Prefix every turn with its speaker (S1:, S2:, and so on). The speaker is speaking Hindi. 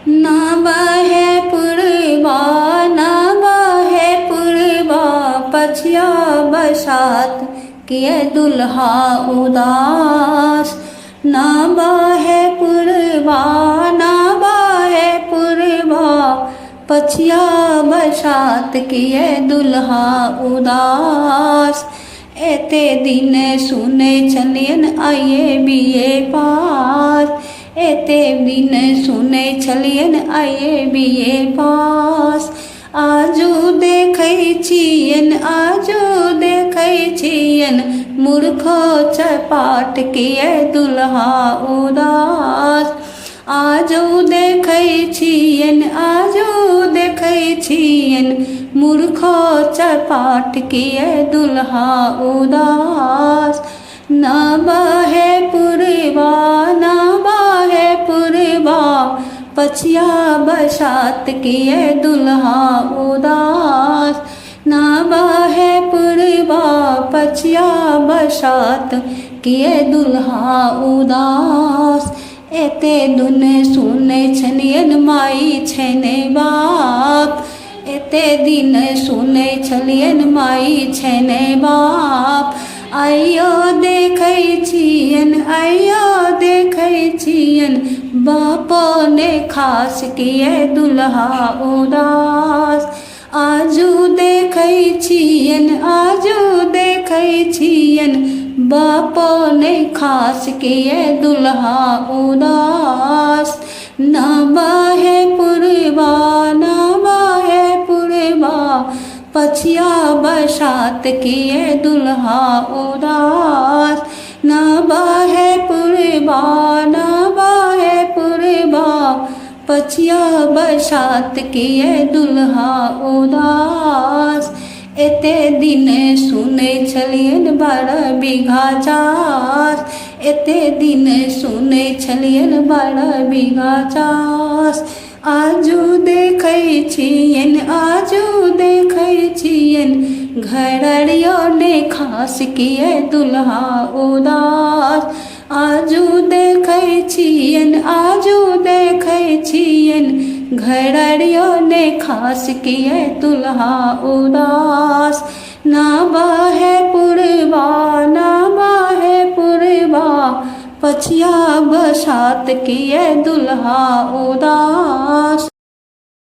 S1: ना बहे पुरबा, ना बहे पुरबा, पछिया बसात किए दुल्हा उदास। ना बहे पुरबा, ना बहे पुरबा, पछिया बसात किए दुल्हा उदास। एते दिन सुने छलियन आइए बीए पास, एते दिन सुने छलियन आइए बीए पास। आजू देखै छियन, आजू देखै छियन, मूर्खो चपाट किए दुल्हा उदास। आजू देखै छियन, आजू देखै छियन, मूर्खो चपाट किए दुल्हा उदास। ना बहे पुरबा, ना बहे पुरबा, पछिया बसात किए दुल्हा उदास। ना बहे पुरबा, पछिया बसात किए दुल्हा उदास। एते दुन सुने छलियन माई छैने बाप, एते दिन सुने छलियन माई छैने बाप। आइयो देखै छियन, आइयो देखै छियन, बापो ने खास किए दुल्हा उदास। आजू देखै छियन, आजू देखै छियन, बापो ने खास किए दुल्हा उदास। ना बहे पुरबा, ना बहे पुरबा, पछिया बसात किए दुल्हा उदास। ना बहे पुरबा, ना बहे पुरबा, पछिया बसात किए दुल्हा उदास। एते दिन सुने छलियन 12 बीघा चास, एते दिन सुने छलियन 12 बीघा चास। आजू देखै छियन, आजू देखै छियन, घरड़ियो ने खास किए दुल्हा उदास। आजू देखै छियन, आजू देखै छियन, घरड़ियो ने खास किए दुल्हा उदास। ना बहे पुरबा, ना बहे पुरबा, पछिया बसात किए दुल्हा उदास।